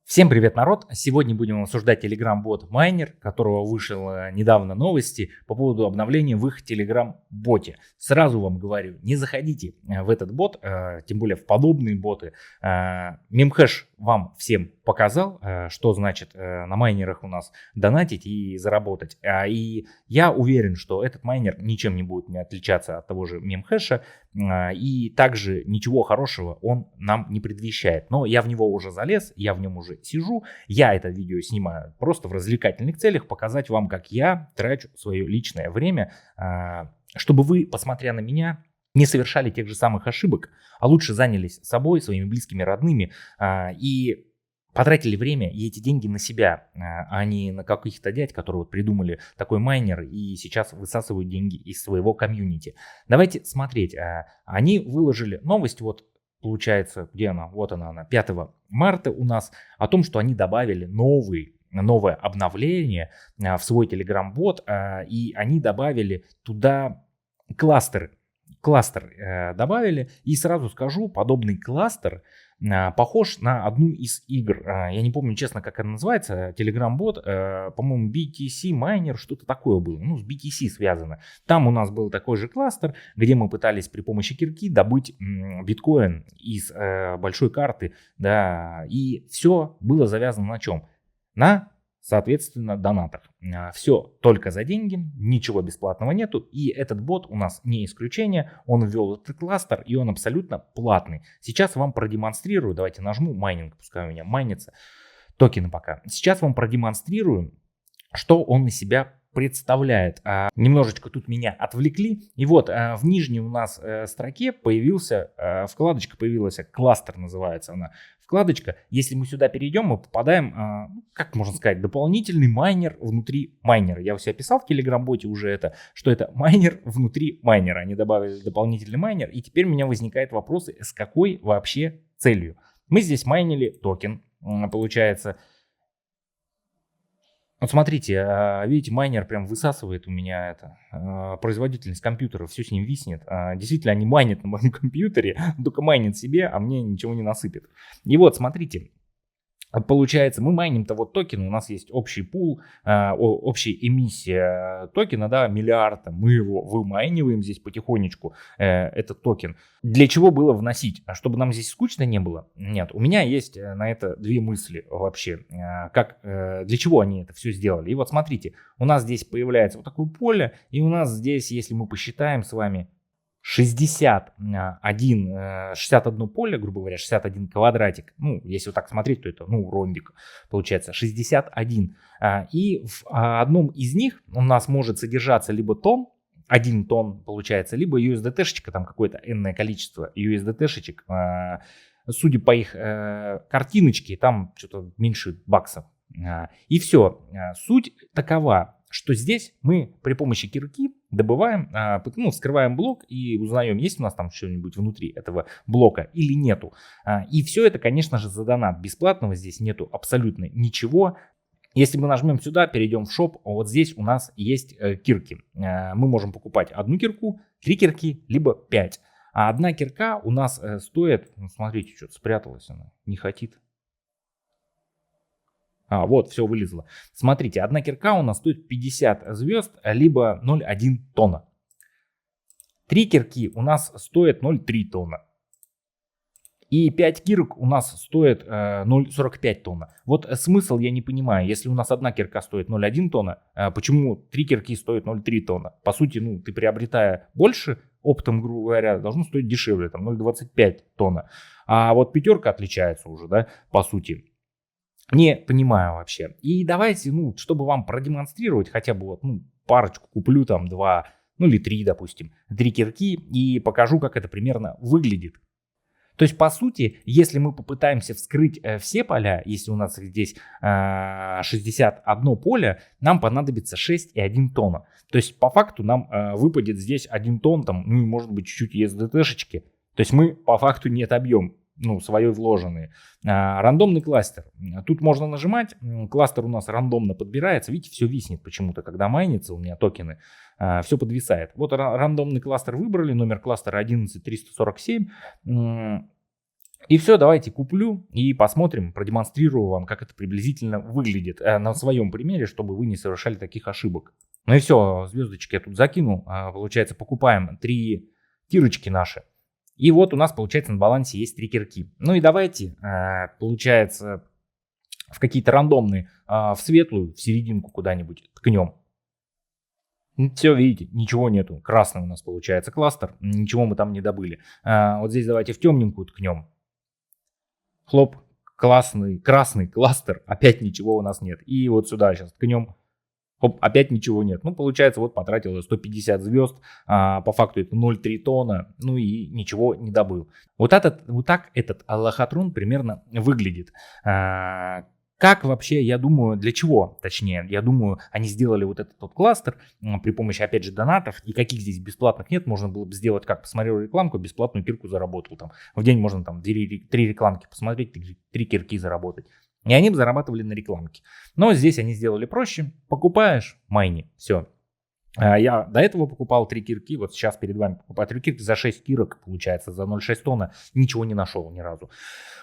Всем привет, народ! Сегодня будем обсуждать Telegram-бот Miner, которого вышел недавно новости по поводу обновления в их Telegram-боте. Сразу вам говорю, не заходите в этот бот, тем более в подобные боты. Мемхэш вам всем показал, что значит на майнерах у нас донатить и заработать. И я уверен, что этот майнер ничем не будет отличаться от того же мемхэша. И также ничего хорошего он нам не предвещает. Но я в него уже залез, я в нем уже сижу. Я это видео снимаю просто в развлекательных целях, показать вам, как я трачу свое личное время, чтобы вы, посмотря на меня, не совершали тех же самых ошибок, а лучше занялись собой, своими близкими, родными и потратили время и эти деньги на себя, а не на каких-то дядь, которые вот придумали такой майнер и сейчас высасывают деньги из своего комьюнити. Давайте смотреть. Они выложили новость, вот получается, где она? Вот она 5 марта у нас, о том, что они добавили новое обновление в свой Telegram-бот, и они добавили туда кластер добавили, и сразу скажу, подобный кластер похож на одну из игр. Я не помню, честно, как она называется. Telegram-бот, по-моему, BTC Miner, что-то такое было. Ну, с BTC связано. Там у нас был такой же кластер, где мы пытались при помощи кирки добыть биткоин из большой карты. Да, и все было завязано на чем? Соответственно, донатах. Все только за деньги, ничего бесплатного нету. И этот бот у нас не исключение. Он ввел этот кластер, и он абсолютно платный. Сейчас вам продемонстрирую. Давайте нажму майнинг, пускай у меня майнится. Токены пока. Сейчас вам продемонстрирую, что он из себя представляет. Немножечко тут меня отвлекли. И вот в нижней у нас строке вкладочка появилась, кластер называется она. Вкладочка, если мы сюда перейдем, мы попадаем, как можно сказать, дополнительный майнер внутри майнера. Я у себя писал в Telegram-боте уже что это майнер внутри майнера. Они добавили дополнительный майнер, и теперь у меня возникают вопросы, с какой вообще целью. Мы здесь майнили токен, получается. Вот смотрите, видите, майнер прям высасывает у меня производительность компьютера, все с ним виснет. Действительно, они майнят на моем компьютере, только майнят себе, а мне ничего не насыпет. И вот, смотрите, получается, мы майним-то вот токен, у нас есть общий пул, общая эмиссия токена, да, миллиард, мы его вымайниваем здесь потихонечку, этот токен. Для чего было вносить? Чтобы нам здесь скучно не было? Нет, у меня есть на это две мысли вообще, для чего они это все сделали. И вот смотрите, у нас здесь появляется вот такое поле, и у нас здесь, если мы посчитаем с вами, 61 поле, грубо говоря, 61 квадратик. Ну, если вот так смотреть, то это, ромбик получается 61. И в одном из них у нас может содержаться либо 1 тонн получается, либо USDT-шечка, там какое-то энное количество USDT-шечек. Судя по их картиночке, там что-то меньше баксов. И все. Суть такова, что здесь мы при помощи кирки добываем, вскрываем блок и узнаем, есть у нас там что-нибудь внутри этого блока или нету. И все это, конечно же, за донат. Бесплатного здесь нету абсолютно ничего. Если мы нажмем сюда, перейдем в шоп, вот здесь у нас есть кирки. Мы можем покупать одну кирку, 3 кирки, либо 5. А одна кирка у нас стоит, смотрите, что-то спряталась она, не хотит. Вот, все вылезло. Смотрите, одна кирка у нас стоит 50 звезд, либо 0,1 тонна. 3 кирки у нас стоят 0,3 тонна. И 5 кирок у нас стоит 0,45 тонна. Вот смысл я не понимаю. Если у нас одна кирка стоит 0,1 тонна, почему 3 кирки стоят 0,3 тонна? По сути, ты приобретая больше, оптом, грубо говоря, должно стоить дешевле, там 0,25 тонна. А вот пятерка отличается уже, да, по сути. Не понимаю вообще. И давайте, чтобы вам продемонстрировать, хотя бы парочку куплю, там 2, или 3, допустим, 3 кирки и покажу, как это примерно выглядит. То есть, по сути, если мы попытаемся вскрыть все поля, если у нас здесь 61 поле, нам понадобится 6,1 тонна. То есть, по факту нам выпадет здесь 1 тонн, может быть, чуть-чуть USDT-шечки. То есть, мы по факту не отобьем свое вложенные. Рандомный кластер. Тут можно нажимать, кластер у нас рандомно подбирается. Видите, все виснет почему-то, когда майнится у меня токены, все подвисает. Вот рандомный кластер выбрали, номер кластера 11347. И все, давайте куплю и посмотрим, продемонстрирую вам, как это приблизительно выглядит на своем примере, чтобы вы не совершали таких ошибок. Ну и все, звездочки я тут закинул. Получается, покупаем 3 кирочки наши. И вот у нас, получается, на балансе есть 3 кирки. Ну и давайте, получается, в какие-то рандомные, в светлую, в серединку куда-нибудь ткнем. Все, видите, ничего нету. Красный у нас получается кластер, ничего мы там не добыли. Вот здесь давайте в темненькую ткнем. Хлоп, классный, красный кластер, опять ничего у нас нет. И вот сюда сейчас ткнем, хоп, опять ничего нет. Ну, получается, вот потратил я 150 звезд, по факту это 0,3 тонна, ну и ничего не добыл. Вот так этот лохотрон примерно выглядит. Как вообще, я думаю, для чего, точнее, я думаю, они сделали вот этот вот кластер при помощи, опять же, донатов, и каких здесь бесплатных нет, можно было бы сделать как, посмотрел рекламку, бесплатную кирку заработал, там, в день можно там 3 рекламки посмотреть, 3 кирки заработать, и они бы зарабатывали на рекламке. Но здесь они сделали проще, покупаешь, майни, все. Я до этого покупал 3 кирки, вот сейчас перед вами покупаю 3 кирки за 6 кирок, получается, за 0,6 тонна, ничего не нашел ни разу.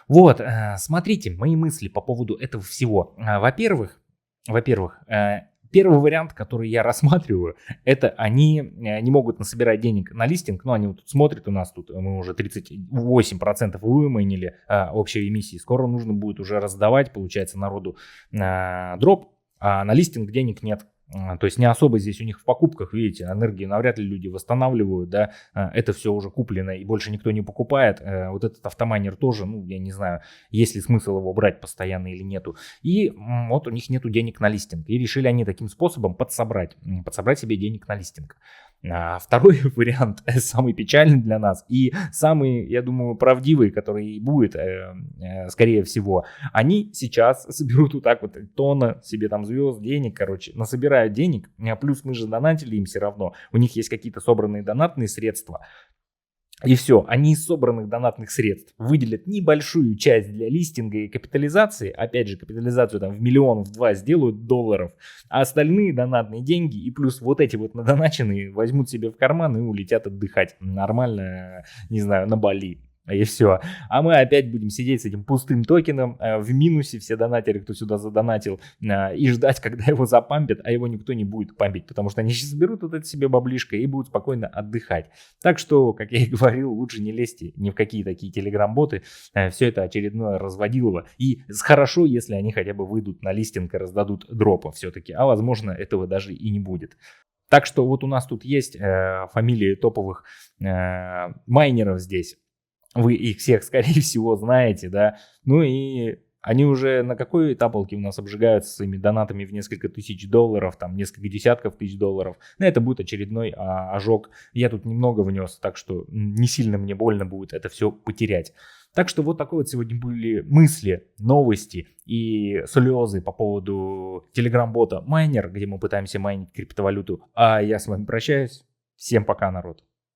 Вот, смотрите, мои мысли по поводу этого всего. Во-первых, первый вариант, который я рассматриваю, это они не могут насобирать денег на листинг, но они вот тут смотрят, у нас тут мы уже 38% выманили общей эмиссии, скоро нужно будет уже раздавать, получается, народу дроп, а на листинг денег нет. То есть не особо здесь у них в покупках, видите, энергии навряд ли люди восстанавливают, да, это все уже куплено и больше никто не покупает. Вот этот автомайнер тоже, ну, я не знаю, есть ли смысл его брать постоянно или нету. И вот у них нету денег на листинг. И решили они таким способом подсобрать себе денег на листинг. Второй вариант, самый печальный для нас и самый, я думаю, правдивый, который будет, скорее всего, они сейчас соберут вот так вот тонна себе там звезд, денег, короче, насобирают денег, плюс мы же донатили им все равно, у них есть какие-то собранные донатные средства. И все, они из собранных донатных средств выделят небольшую часть для листинга и капитализации, опять же, капитализацию там в миллион, в 2 сделают долларов, а остальные донатные деньги и плюс вот эти вот надоначенные возьмут себе в карман и улетят отдыхать нормально, не знаю, на Бали. И все. А мы опять будем сидеть с этим пустым токеном в минусе, все донатеры, кто сюда задонатил, и ждать, когда его запампят, а его никто не будет пампить, потому что они сейчас берут вот это себе баблишко и будут спокойно отдыхать. Так что, как я и говорил, лучше не лезьте ни в какие такие телеграм-боты, все это очередное разводилово. И хорошо, если они хотя бы выйдут на листинг и раздадут дропа все-таки, а возможно этого даже и не будет. Так что вот у нас тут есть фамилии топовых майнеров здесь. Вы их всех, скорее всего, знаете, да. Ну и они уже на какой тапалке у нас обжигаются своими донатами в несколько тысяч долларов, там несколько десятков тысяч долларов. Ну, это будет очередной ожог. Я тут немного внес, так что не сильно мне больно будет это все потерять. Так что вот такое вот сегодня были мысли, новости и слезы по поводу телеграм-бота Майнер, где мы пытаемся майнить криптовалюту. А я с вами прощаюсь. Всем пока, народ.